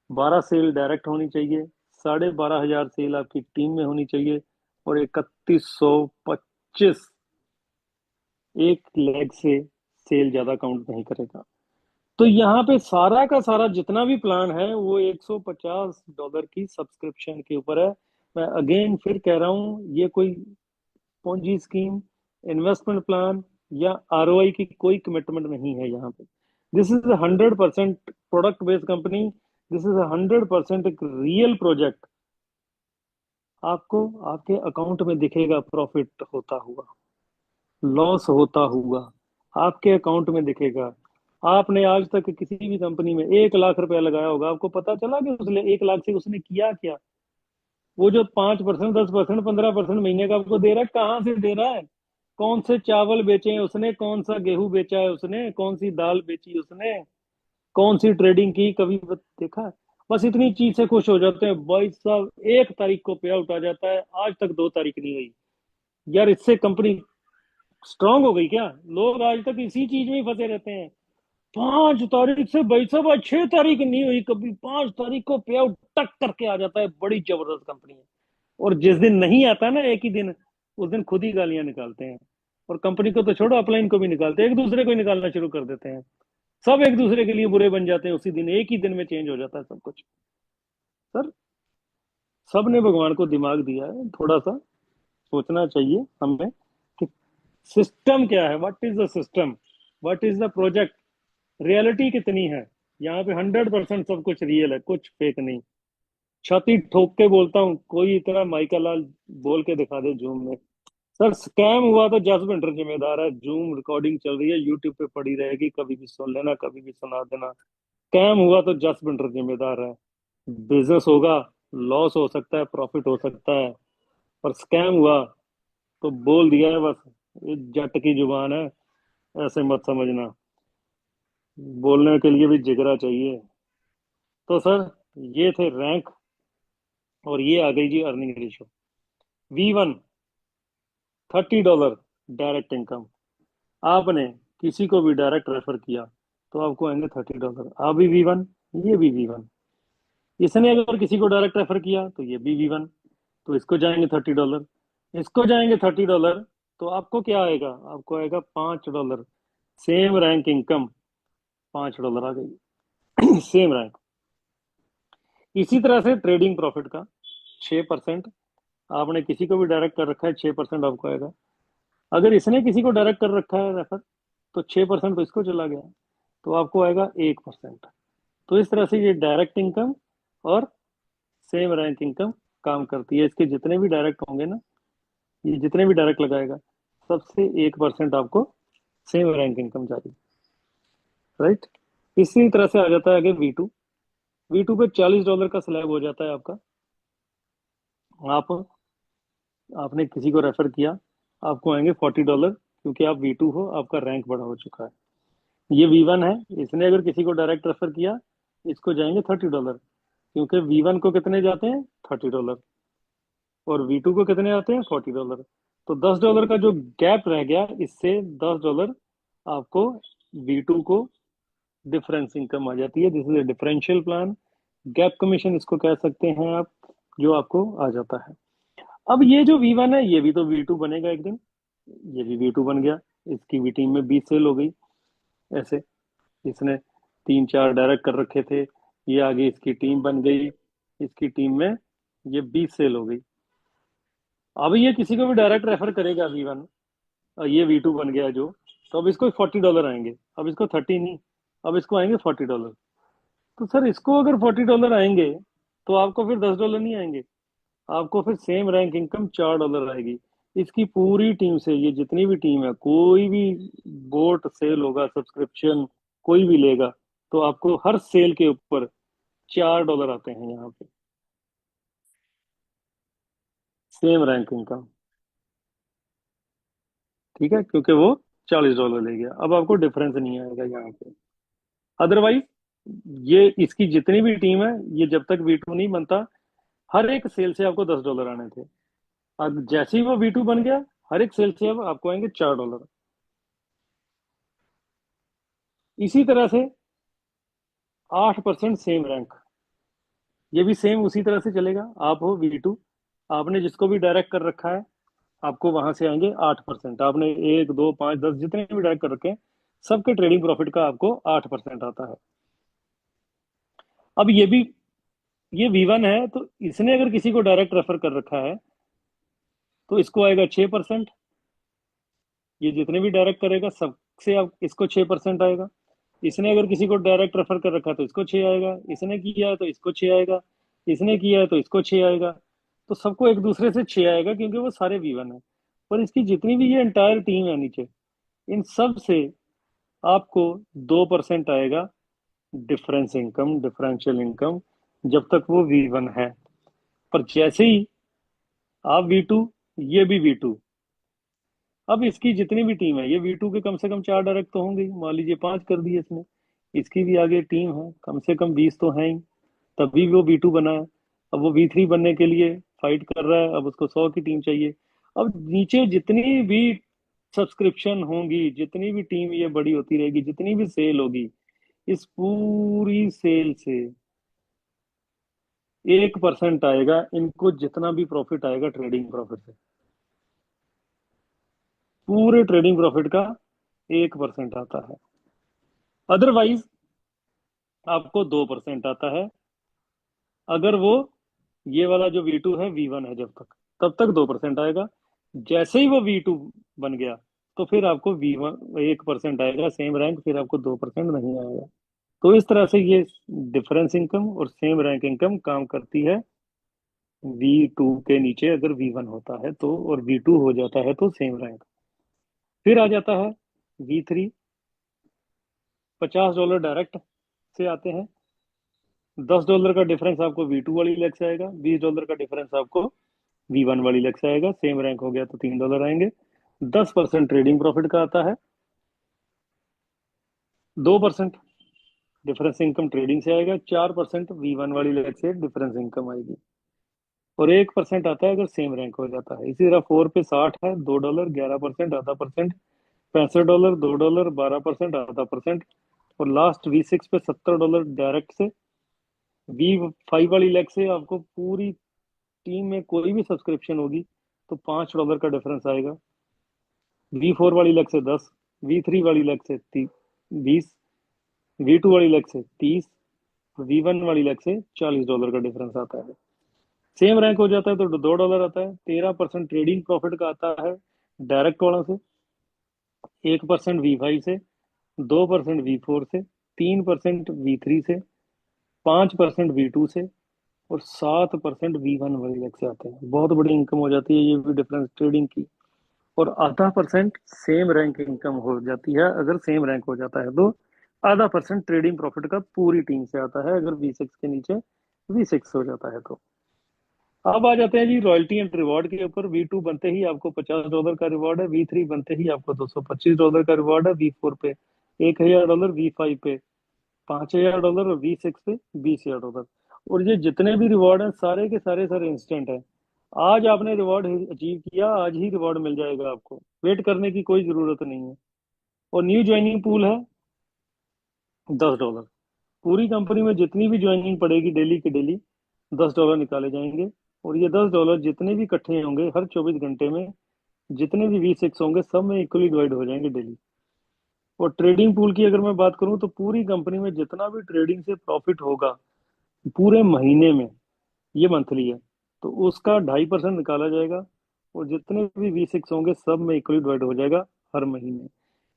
12 सेल डायरेक्ट होनी चाहिए, 12,500 सेल आपकी टीम में होनी चाहिए, और 3125 एक लेग से सेल ज्यादा काउंट नहीं करेगा। तो यहाँ पे सारा का सारा जितना भी प्लान है वो $150 की सब्सक्रिप्शन के ऊपर है। मैं अगेन फिर कह रहा हूँ, ये कोई पोंजी स्कीम, इन्वेस्टमेंट प्लान या आरओआई की कोई कमिटमेंट नहीं है यहाँ पे। This is 100% product based company. This is 100% एक रियल प्रोजेक्ट। आपको आपके अकाउंट में दिखेगा प्रॉफिट होता हुआ, लॉस होता हुआ आपके अकाउंट में दिखेगा। आपने आज तक किसी भी कंपनी में 1 लाख रुपया लगाया होगा, आपको पता चला कि उसने 1 लाख से उसने किया क्या? वो जो 5%, 10%, 15% महीने का आपको दे रहा है, कहाँ से दे रहा है? कौन से चावल बेचे हैं उसने, कौन सा गेहूं बेचा है उसने, कौन सी दाल बेची उसने, कौन सी ट्रेडिंग की, कभी देखा? बस इतनी चीज से खुश हो जाते हैं भाई साहब, 1 तारीख को पे आउट आ जाता है, आज तक 2 तारीख नहीं हुई। यार इससे कंपनी स्ट्रांग हो गई क्या? लोग आज तक इसी चीज में ही फंसे रहते हैं। 5 तारीख से भाई साहब आज 6 तारीख नहीं हुई, कभी 5 तारीख को पे आउट टक करके आ जाता है, बड़ी जबरदस्त कंपनी है। और जिस दिन नहीं आता ना एक ही दिन, उस दिन खुद ही गालियां निकालते हैं। और कंपनी को तो छोड़ो, अपलाइन को भी निकालते हैं, एक दूसरे को ही निकालना शुरू कर देते हैं। सब एक दूसरे के लिए बुरे बन जाते हैं उसी दिन, एक ही दिन में चेंज हो जाता है सब कुछ। सर, सबने भगवान को दिमाग दिया है, थोड़ा सा सोचना चाहिए हमें कि सिस्टम क्या है, what is the system, what is the project, reality कितनी है। यहाँ पे 100% सब कुछ रियल है, कुछ फेक नहीं। छाती ठोक के बोलता हूँ, कोई इतना माइका लाल बोल के दिखा दे जूम में। सर स्कैम हुआ तो जसविंदर जिम्मेदार है। जूम रिकॉर्डिंग चल रही है, यूट्यूब पे पड़ी रहेगी, कभी भी सुन लेना, कभी भी सुना देना। स्कैम हुआ तो जसविंदर जिम्मेदार है। बिजनेस होगा, लॉस हो सकता है, प्रॉफिट हो सकता है, पर स्कैम हुआ तो बोल दिया है बस। ये जट की जुबान है, ऐसे मत समझना। बोलने के लिए भी जिगरा चाहिए। तो सर, ये थे रैंक, और ये आ गई जी earning ratio. V1 $30 direct income. आपने किसी को भी डायरेक्ट रेफर किया तो आपको आएंगे $30। आप भी V1, ये भी V1। इसने अगर किसी को डायरेक्ट रेफर किया तो ये भी V1, तो इसको जाएंगे $30, इसको जाएंगे $30। तो आपको क्या आएगा? आपको आएगा $5। सेम रैंक इनकम, $5 आ गई। Same rank. इसी तरह से ट्रेडिंग प्रॉफिट का 6%, आपने किसी को भी डायरेक्ट कर रखा है, 6% आपको आएगा। अगर इसने किसी को डायरेक्ट कर रखा है रेफर, तो 6% तो इसको चला गया, तो आपको आएगा 1%। तो इस तरह से ये डायरेक्ट इनकम और सेम रैंक इनकम काम करती है। इसके जितने भी डायरेक्ट होंगे ना, ये जितने भी डायरेक्ट लगाएगा, सबसे 1% आपको सेम रैंक इनकम जाएगी। राइट। इसी तरह से आ जाता है आगे V2। V2 पे $40 का स्लैब हो जाता है आपका। आप आपने किसी को रेफर किया, आपको आएंगे $40, क्योंकि आप V2 हो, आपका रैंक बड़ा हो चुका है। ये V1 है, इसने अगर किसी को डायरेक्ट रेफर किया, इसको जाएंगे $30, क्योंकि V1 को कितने जाते हैं? $30। और V2 को कितने आते हैं? $40। तो $10 का जो गैप रह गया, इससे $10 आपको V2 को डिफरेंस इनकम आ जाती है। This is a differential plan, gap commission इसको कह सकते हैं आप, जो आपको आ जाता है। अब ये जो V1 है, ये भी तो V2 बनेगा एक दिन। ये भी V2 बन गया, इसकी भी टीम में 20 सेल हो गई। ऐसे इसने 3 4 डायरेक्ट कर रखे थे, ये आगे इसकी टीम बन गई, इसकी टीम में ये 20 सेल हो गई। अब ये किसी को भी डायरेक्ट रेफर करेगा V1, ये V2 बन गया जो, तो अब इसको $40 आएंगे। अब इसको 30 नहीं, अब इसको आएंगे $40। तो सर इसको अगर $40 आएंगे, तो आपको फिर $10 नहीं आएंगे, आपको फिर सेम रैंक इनकम $4 आएगी। इसकी पूरी टीम से, ये जितनी भी टीम है, कोई भी बोट सेल होगा, सब्सक्रिप्शन कोई भी लेगा, तो आपको हर सेल के ऊपर $4 आते हैं यहाँ पे, सेम रैंक इनकम। ठीक है, क्योंकि वो $40 ले गया, अब आपको डिफरेंस नहीं आएगा यहाँ पे। अदरवाइज ये इसकी जितनी भी टीम है, ये जब तक V2 नहीं बनता, हर एक सेल से आपको $10 आने थे। अब जैसे ही वो V2 बन गया, हर एक सेल से अब आपको आएंगे $4। इसी तरह से 8% सेम रैंक, ये भी सेम उसी तरह से चलेगा। आप हो V2, आपने जिसको भी डायरेक्ट कर रखा है, आपको वहां से आएंगे 8%। आपने 1 2 5 10 जितने भी डायरेक्ट कर रखे हैं, सबके ट्रेडिंग प्रॉफिट का आपको 8% आता है। अब ये V1 है, तो इसने अगर किसी को डायरेक्ट रेफर कर रखा है तो इसको आएगा 6%। ये जितने भी डायरेक्ट करेगा सबसे आप इसको 6% आएगा। इसने अगर किसी को डायरेक्ट रेफर कर रखा है तो इसको 6 आएगा, इसने किया है तो इसको 6 आएगा, इसने किया है तो इसको 6 आएगा। तो सबको एक दूसरे से 6 आएगा क्योंकि वो सारे V1 है। पर इसकी जितनी भी ये एंटायर टीम है नीचे, इन सब से आपको 2% आएगा डिफरेंस इनकम, डिफरेंशियल इनकम, जब तक वो V1 है। पर जैसे ही आप V2, ये भी V2, अब इसकी जितनी भी टीम है, ये V2 के कम से कम 4 डायरेक्ट तो होंगे ही, मान लीजिए 5 कर दिए इसने, इसकी भी आगे टीम है, कम से कम 20 तो है ही, तभी वो V2 बना है। अब वो V3 बनने के लिए फाइट कर रहा है, अब उसको 100 की टीम चाहिए। अब नीचे जितनी भी सब्सक्रिप्शन होंगी, जितनी भी टीम ये बड़ी होती रहेगी, जितनी भी सेल होगी, इस पूरी सेल से 1% आएगा इनको, जितना भी प्रॉफिट आएगा ट्रेडिंग प्रॉफिट से, पूरे ट्रेडिंग प्रॉफिट का 1% आता है। अदरवाइज आपको 2% आता है। अगर वो ये वाला जो V2 है V1 है जब तक, तब तक 2% आएगा। जैसे ही वो V2 बन गया तो फिर आपको V1 1% आएगा सेम रैंक, फिर आपको 2% नहीं आएगा। तो इस तरह से ये डिफरेंस इनकम और सेम रैंक इनकम काम करती है। V2 के नीचे अगर V1 होता है तो, और V2 हो जाता है तो सेम रैंक। फिर आ जाता है V3। $50 डायरेक्ट से आते हैं, $10 का डिफरेंस आपको V2 वाली लेग से आएगा, $20 का डिफरेंस आपको V1 वाली लेग से आएगा। सेम रैंक हो गया तो $3 आएंगे। 10% ट्रेडिंग प्रॉफिट का आता है, 2% डिफरेंस इनकम ट्रेडिंग से आएगा, 4% V1 वाली लेग से डिफरेंस इनकम आएगी, और 1% आता है अगर सेम रैंक हो जाता है। इसी तरह 4 पे 60 है, $2, 11% आधा परसेंट, $65, $2, 12% आधा परसेंट, और लास्ट V6 पे $70 डायरेक्ट से। V5 वाली लेग से आपको पूरी टीम में कोई भी सब्सक्रिप्शन होगी तो $5 का डिफरेंस आएगा। V4 वाली लेग से 10, V3 वाली लेग से 20, V2 वाली लेग से 30, V1 वाली लेग से $40 का डिफरेंस आता है। सेम रैंक हो जाता है तो $2 आता है। 13% ट्रेडिंग प्रॉफिट का आता है डायरेक्ट वालों से, 1% V5 से, 2% V4 से, 3% V3 से, 5% V2 से, और 7% V1 वाली लेग से आते हैं। बहुत बड़ी इनकम हो जाती है ये भी डिफरेंस ट्रेडिंग की। और आधा परसेंट सेम रैंक इनकम हो जाती है, अगर सेम रैंक हो जाता है तो आधा परसेंट ट्रेडिंग प्रॉफिट का पूरी टीम से आता है, अगर V6 के नीचे V6 हो जाता है तो। अब आ जाते हैं जी रॉयल्टी एंड रिवॉर्ड के ऊपर। V2 बनते ही आपको $50 का रिवॉर्ड है, V3 बनते ही आपको $225 का रिवॉर्ड है, V4 पे $1000, V5 पे $5000, और V6 पे $20000। और ये जितने भी रिवॉर्ड हैं सारे के सारे सर इंस्टेंट है। आज आपने रिवॉर्ड अचीव किया, आज ही रिवॉर्ड मिल जाएगा आपको, वेट करने की कोई जरूरत नहीं है। और न्यू ज्वाइनिंग पूल है $10। पूरी कंपनी में जितनी भी ज्वाइनिंग पड़ेगी डेली के डेली $10 निकाले जाएंगे। और ये $10 जितने भी इकट्ठे होंगे हर 24 घंटे में, जितने भी V6 होंगे सब में इक्वली डिवाइड हो जाएंगे डेली। और ट्रेडिंग पूल की अगर मैं बात करूं तो पूरी कंपनी में जितना भी ट्रेडिंग से प्रॉफिट होगा पूरे महीने में, ये मंथली है, तो उसका 2.5% निकाला जाएगा, और जितने भी V6 होंगे सब में इक्वली डिवाइड हो जाएगा हर महीने।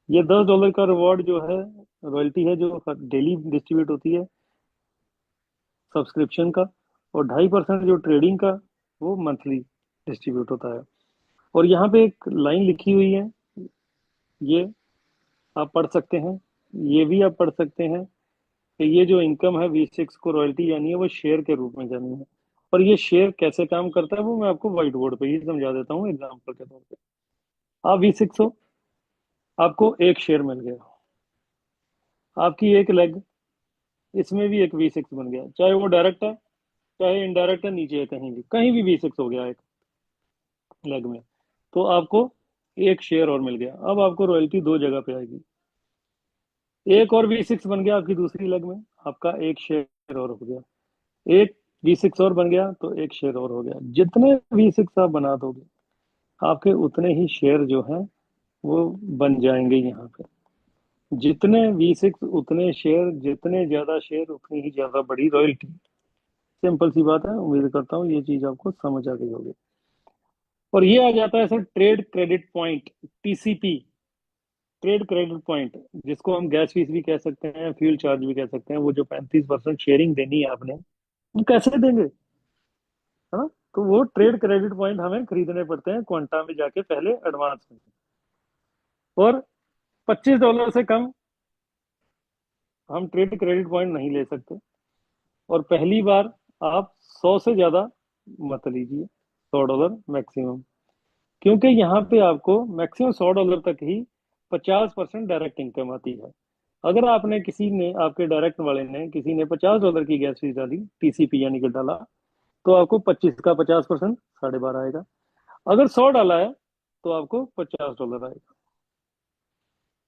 ये $10 का रिवॉर्ड जो है, रॉयल्टी है, जो डेली डिस्ट्रीब्यूट होती है सब्सक्रिप्शन का, और 2.5% जो ट्रेडिंग का, वो मंथली डिस्ट्रीब्यूट होता है। और यहाँ पे एक लाइन लिखी हुई है, ये आप पढ़ सकते हैं, ये भी आप पढ़ सकते हैं कि ये जो इनकम है V6 को रॉयल्टी जानी है वो शेयर के रूप में जानी है। और ये शेयर कैसे काम करता है वो मैं आपको व्हाइट बोर्ड पे ही समझा देता हूँ एग्जाम्पल के तौर पे। आप V6 हो, आपको एक शेयर मिल गया, आपकी एक लेग, इसमें भी एक V6 बन गया, चाहे वो डायरेक्ट है चाहे इनडायरेक्ट है, नीचे है, कहीं भी V6 हो गया एक लेग में, तो आपको एक शेयर और मिल गया। अब आपको रॉयल्टी दो जगह पे आएगी, एक और V6 बन गया आपकी दूसरी लेग में, आपका एक शेयर और हो गया, एक V6 और बन गया तो एक शेयर और हो गया। जितने V6 आप बना दोगे आपके उतने ही शेयर जो हैं वो बन जाएंगे यहाँ पे। जितने V6 उतने शेयर, जितने ज्यादा शेयर उतनी ही ज्यादा बड़ी रॉयल्टी। सिंपल सी बात है, उम्मीद करता हूँ ये चीज आपको समझ आ गई होगी। और ये आ जाता है sir trade credit point, TCP। Trade credit point, जिसको हम गैस फीस भी कह सकते हैं, फ्यूल चार्ज भी कह सकते हैं, वो जो 35% शेयरिंग देनी है आपने, वो कैसे देंगे, है ना? तो वो ट्रेड क्रेडिट पॉइंट हमें खरीदने पड़ते हैं क्वांटा में जाके पहले, एडवांस में। और $25 से कम हम ट्रेड क्रेडिट पॉइंट नहीं ले सकते। और पहली बार आप 100 से ज्यादा मत लीजिए, $100 मैक्सिमम। क्योंकि यहाँ पे आपको मैक्सिमम $100 तक ही 50% डायरेक्ट इनकम आती है। अगर आपने किसी ने, आपके डायरेक्ट वाले ने, किसी ने $50 की गैस फीस डाली, TCP यानी कि डाला, तो आपको 25 का 50% 12.5 आएगा। अगर 100 डाला है तो आपको $50 आएगा।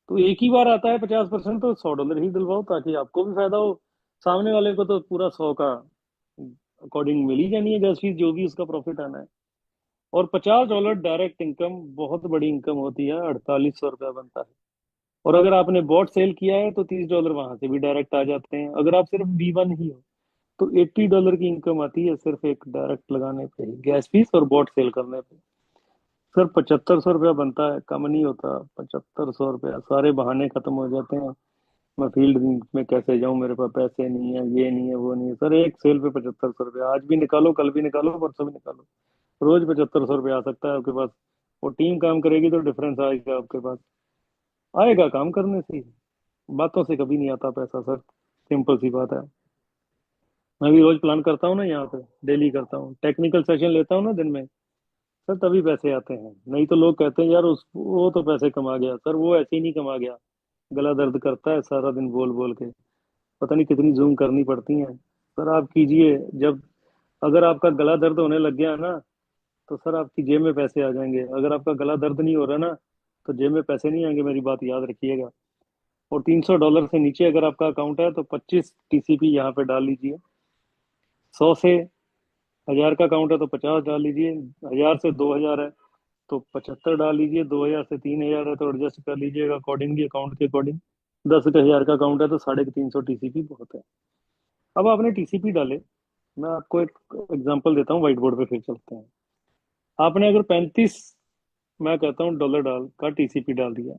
तो एक ही बार आता है 50%, तो $100 ही डलवाओ ताकि आपको भी फायदा हो, सामने वाले को तो पूरा 100 का अकॉर्डिंग मिल ही जानी है गैस फीस, जो भी उसका प्रॉफिट आना है। और $50 डायरेक्ट इनकम बहुत बड़ी इनकम होती है, ₹4800 बनता है। और अगर आपने बॉट सेल किया है तो $30 वहां से भी डायरेक्ट आ जाते हैं। अगर आप सिर्फ B1 ही हो तो $80 की इनकम आती है सिर्फ एक डायरेक्ट लगाने पे ही, गैस फीस और बॉट सेल करने पे। सर $7500 बनता है, कम नहीं होता। $7500, सारे बहाने खत्म हो जाते हैं। मैं फील्ड में कैसे जाऊं, मेरे पास पैसे नहीं है, ये नहीं है, वो नहीं है। सर एक सेल पे $7500, आज भी निकालो, कल भी निकालो, परसों भी निकालो, रोज $7500 आ सकता है आपके पास। वो टीम काम करेगी तो डिफरेंस आएगा आपके पास, आएगा काम करने से ही। बातों से कभी नहीं आता पैसा सर, सिंपल सी बात है। मैं भी रोज प्लान करता हूँ ना, यहाँ पे डेली करता हूँ, टेक्निकल सेशन लेता हूँ ना दिन में, सर तभी पैसे आते हैं। नहीं तो लोग कहते हैं यार उस वो तो पैसे कमा गया, सर वो ऐसे ही नहीं कमा गया, गला दर्द करता है सारा दिन बोल बोल के, पता नहीं कितनी जूम करनी पड़ती है। सर आप कीजिए, जब अगर आपका गला दर्द होने लग गया ना, तो सर आपकी जेब में पैसे आ जाएंगे। अगर आपका गला दर्द नहीं हो रहा ना, तो जेब में पैसे नहीं आएंगे, मेरी बात याद रखिएगा। और $300 से नीचे अगर आपका अकाउंट है तो 25 TCP यहाँ पे डाल लीजिए। 100 से 1000 का अकाउंट है तो 50 डाल लीजिए। 1000 से 2000 है तो 75 डाल लीजिए। 2000 से 3000 है तो एडजस्ट कर लीजिएगा अकॉर्डिंगली, अकाउंट के अकॉर्डिंग। 10,000 का अकाउंट है तो 350 TCP बहुत है। अब आपने TCP डाले, मैं आपको एक एग्जांपल देता हूँ, व्हाइट बोर्ड पे फिर चलते हैं। आपने अगर 35, मैं कहता हूँ डॉलर डाल का TCP डाल दिया,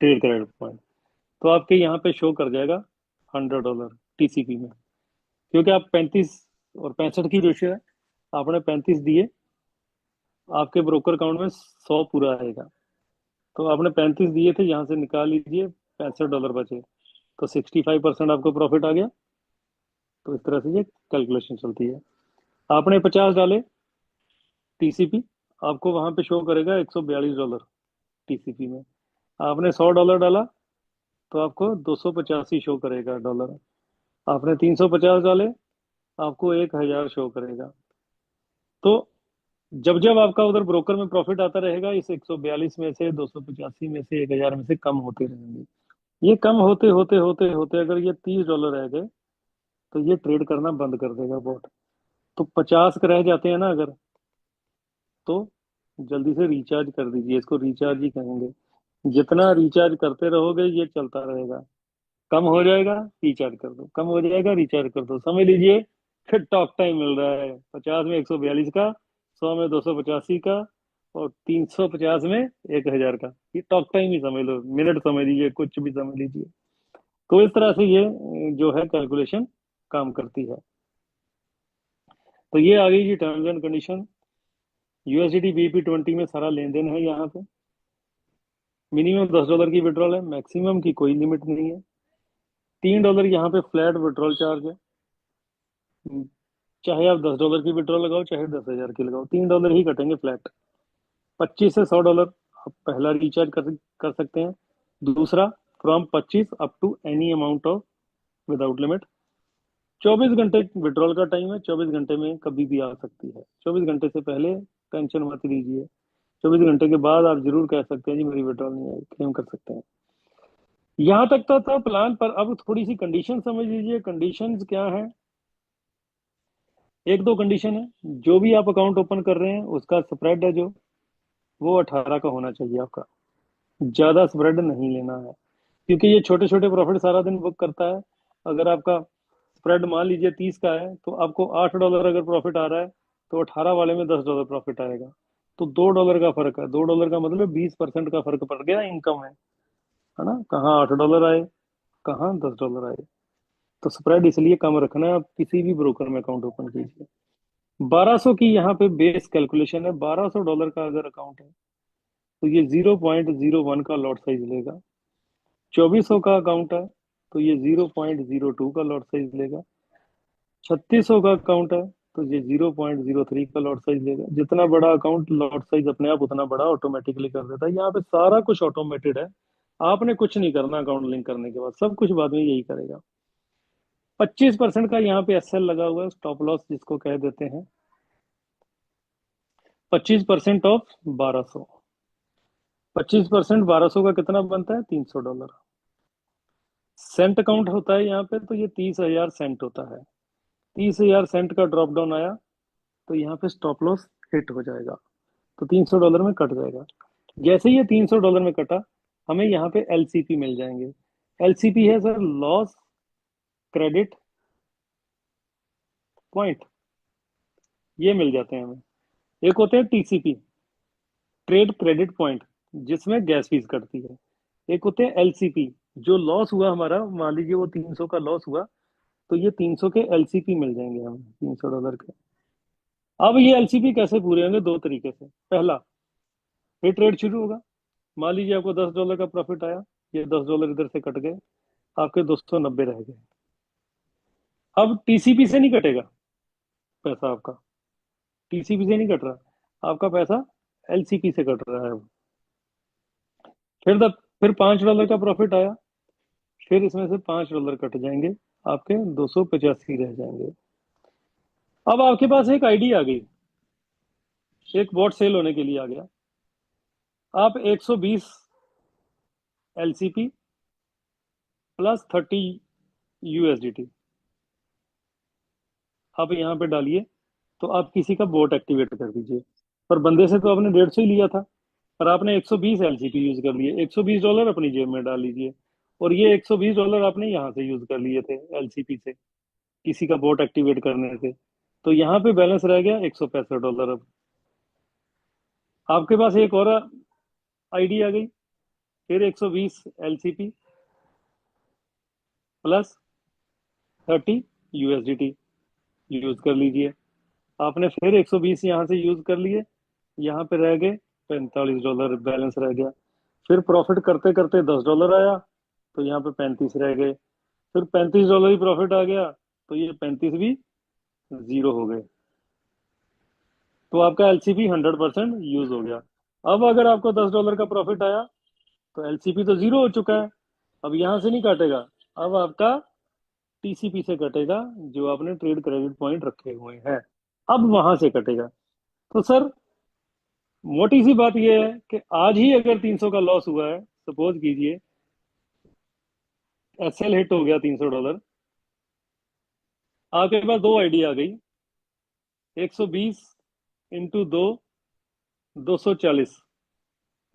ट्रेड क्रेडिट पॉइंट, तो आपके यहाँ पे शो कर जाएगा $100 TCP में। क्योंकि आप 35 और 65 की रेशियो है, आपने 35 दिए, आपके ब्रोकर अकाउंट में 100 पूरा आएगा। तो आपने 35 दिए थे, यहाँ से निकाल लीजिए, $65 बचे, तो 65% आपको प्रॉफिट आ गया। तो इस तरह से ये कैलकुलेशन चलती है। आपने 50 डाले TCP, आपको वहां पे शो करेगा $142 TCP में। आपने $100 डाला तो आपको 285 शो करेगा डॉलर। आपने 350 डाले, आपको 1000 शो करेगा। तो जब जब आपका उधर ब्रोकर में प्रॉफिट आता रहेगा, इस 142 में से, 285 में से, 1000 में से कम होते रहेंगे। ये कम होते होते होते होते अगर ये $30 रह गए, तो ये ट्रेड करना बंद कर देगा बॉट। तो 50 रह जाते हैं ना अगर, तो जल्दी से रिचार्ज कर दीजिए, इसको रिचार्ज ही कहेंगे। जितना रिचार्ज करते रहोगे ये चलता रहेगा। कम हो जाएगा, रिचार्ज कर दो, कम हो जाएगा, रिचार्ज कर दो, समझ लीजिए। फिर टॉक टाइम मिल रहा है, 50 में 142 का, 100 में 285 का, और 350 में 1000 का। ये टॉक टाइम ही समझ लो, मिनट समझ लीजिए, कुछ भी समझ लीजिए। तो इस तरह से ये जो है कैलकुलेशन काम करती है। तो ये आ गई जी terms and condition. USDT BP20 में सारा लेन देन है यहाँ पे। मिनिमम $10 की विड्रॉल है, मैक्सिमम की कोई लिमिट नहीं है। $3 यहाँ पे फ्लैट विड्रॉल चार्ज है। चाहे आप $10 की विड्रॉल लगाओ, चाहे 10,000 की लगाओ, $3 ही कटेंगे फ्लैट। 25 से $100 आप पहला रिचार्ज कर सकते हैं। दूसरा, from 25 up to any amount of, without limit. 24 घंटे विड्रॉल का टाइम है, 24 घंटे में कभी भी आ सकती है। 24 घंटे से पहले टेंशन मत लीजिए। 24 घंटे के बाद आप जरूर कह सकते हैं जी मेरी विड्रॉल नहीं आई, क्लेम कर सकते हैं। यहाँ तक तो था प्लान, पर अब थोड़ी सी कंडीशन समझ लीजिए। कंडीशंस क्या है? एक दो कंडीशन है। जो भी आप अकाउंट ओपन कर रहे हैं उसका स्प्रेड है जो, वो 18 का होना चाहिए आपका। ज्यादा स्प्रेड नहीं लेना है, क्योंकि ये छोटे छोटे प्रॉफिट सारा दिन बुक करता है। अगर आपका स्प्रेड मान लीजिए 30 का है, तो आपको $8 अगर प्रॉफिट आ रहा है, तो 18 वाले में $10 प्रॉफिट आएगा। तो $2 का फर्क है, $2 का मतलब 20% का फर्क पड़ गया इनकम है ना। कहाँ $8 आए, कहाँ $10 आए। तो स्प्रेड इसलिए कम रखना है। आप किसी भी ब्रोकर में अकाउंट ओपन कीजिए। 1200 की यहाँ पे बेस कैलकुलेशन है। $1200 का अगर अकाउंट है, तो ये 0.01 का लॉट साइज लेगा। 2400 का अकाउंट है, तो ये 0.02 का लॉट साइज लेगा। 3600 का अकाउंट है, तो ये 0.03 का लॉट साइज लेगा। जितना बड़ा अकाउंट, लॉट साइज अपने आप उतना बड़ा ऑटोमेटिकली कर देता है। यहाँ पे सारा कुछ ऑटोमेटेड है। आपने कुछ नहीं करना, अकाउंट लिंक करने के बाद सब कुछ बाद में यही करेगा। 25% का यहाँ पे एसएल लगा हुआ है, स्टॉप लॉस जिसको कह देते हैं। 25% ऑफ 1200, 25% 1200 का कितना बनता है, $300। सेंट अकाउंट होता है यहाँ पे, तो ये 30,000 सेंट होता है। 30,000 सेंट का ड्रॉप डाउन आया, तो यहाँ पे स्टॉप लॉस हिट हो जाएगा, तो $300 में कट जाएगा। जैसे ही ये $300 में कटा, हमें यहाँ पे एलसीपी मिल जाएंगे। एलसीपी है सर, लॉस क्रेडिट पॉइंट, ये मिल जाते हैं हमें। एक होते हैं टीसीपी, ट्रेड क्रेडिट पॉइंट, जिसमें गैस फीस कटती है। एक होते हैं एलसीपी, जो लॉस हुआ हमारा, मान लीजिए वो 300 का लॉस हुआ, तो ये 300 के एलसीपी मिल जाएंगे हमें, $300 के। अब ये एलसीपी कैसे पूरे होंगे, दो तरीके से। पहला, ये ट्रेड शुरू होगा, मान लीजिए आपको $10 का प्रॉफिट आया, ये $10 इधर से कट गए, आपके 290 रह गए। अब टीसीपी से नहीं कटेगा पैसा आपका, टीसीपी से नहीं कट रहा आपका पैसा, एलसीपी से कट रहा है अब। फिर $5 का प्रॉफिट आया, फिर इसमें से $5 कट जाएंगे, आपके 285 रह जाएंगे। अब आपके पास एक आईडी आ गई, एक बॉट सेल होने के लिए आ गया। आप 120 एलसीपी प्लस 30 यूएसडीटी आप यहाँ पे डालिए, तो आप किसी का बोट एक्टिवेट कर दीजिए। पर बंदे से तो आपने 150 ही लिया था, पर आपने 120 एलसीपी यूज कर लिए, $120 अपनी जेब में डाल लीजिए। और ये $120 आपने यहाँ से यूज कर लिए थे एलसीपी से, किसी का बोट एक्टिवेट करने से। तो यहाँ पे बैलेंस रह गया $165। अब आपके पास एक और आईडी आ गई, फिर 120 एलसीपी प्लस 30 यूएसडीटी यूज कर लीजिए। आपने फिर 120 यहाँ से यूज कर लिए, यहाँ पे रह गए $45 बैलेंस रह गया। फिर प्रॉफिट करते करते $10 आया, तो यहाँ पे 35 रह गए। फिर $35 ही प्रॉफिट आ गया, तो ये 35 भी जीरो हो गए। तो आपका एलसीपी 100% यूज हो गया। अब अगर आपको $10 का प्रॉफिट आया, तो एलसीपी तो जीरो हो चुका है, अब यहां से नहीं काटेगा, अब आपका टीसीपी से कटेगा, जो आपने ट्रेड क्रेडिट पॉइंट रखे हुए हैं, अब वहां से कटेगा। तो सर, मोटी सी बात यह है कि आज ही अगर 300 का लॉस हुआ है, सपोज कीजिए एसएल हिट हो गया $300, आपके पास दो आईडी आ गई, 120 इंटू दो, 240।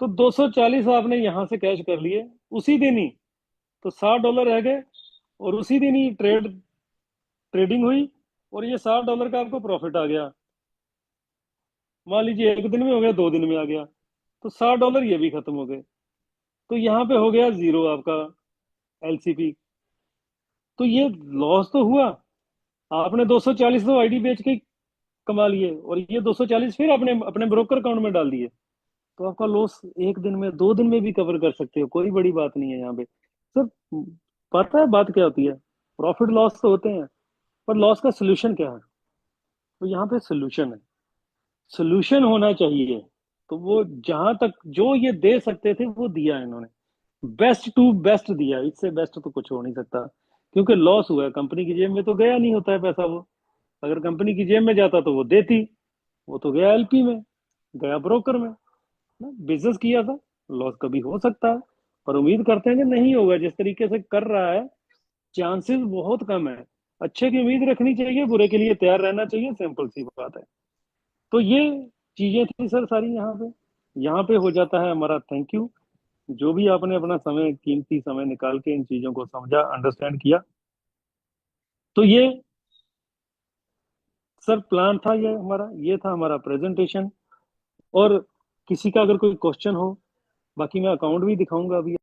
तो 240 आपने यहां से कैश कर लिए उसी दिन ही, तो $60 रह गए, और उसी दिन ही ट्रेडिंग हुई, और ये $60 का आपको प्रॉफिट आ गया। मान लीजिए एक दिन में हो गया, दो दिन में आ गया, तो $60 ये भी खत्म हो गए। तो यहाँ पे हो गया जीरो आपका एलसीपी। तो ये लॉस तो हुआ, आपने 240 तो आईडी बेच के कमा लिए, और ये 240 फिर आपने अपने ब्रोकर अकाउंट में डाल दिए। तो आपका लॉस एक दिन में, दो दिन में भी कवर कर सकते हो, कोई बड़ी बात नहीं है यहाँ पे सर। पता है बात क्या होती है, प्रॉफिट लॉस तो होते हैं, पर लॉस का सोल्यूशन क्या है। तो यहाँ पे सोल्यूशन है, सोल्यूशन होना चाहिए। तो वो जहां तक जो ये दे सकते थे वो दिया है इन्होंने, बेस्ट टू बेस्ट दिया, इससे बेस्ट तो कुछ हो नहीं सकता। क्योंकि लॉस हुआ है, कंपनी की जेब में तो गया नहीं होता है पैसा वो। अगर कंपनी की जेब में जाता तो वो देती, वो तो गया एलपी में, गया ब्रोकर में ना, बिजनेस किया था। लॉस कभी हो सकता है, पर उम्मीद करते हैं कि नहीं होगा। जिस तरीके से कर रहा है, चांसेस बहुत कम है। अच्छे की उम्मीद रखनी चाहिए, बुरे के लिए तैयार रहना चाहिए, सिंपल सी बात है। तो ये चीजें थी सर सारी यहाँ पे। यहाँ पे हो जाता है हमारा थैंक यू। जो भी आपने अपना समय, कीमती समय निकाल के इन चीजों को समझा, अंडरस्टैंड किया, तो ये सर प्लान था, ये था हमारा प्रेजेंटेशन। और किसी का अगर कोई क्वेश्चन हो, बाकी मैं अकाउंट भी दिखाऊंगा अभी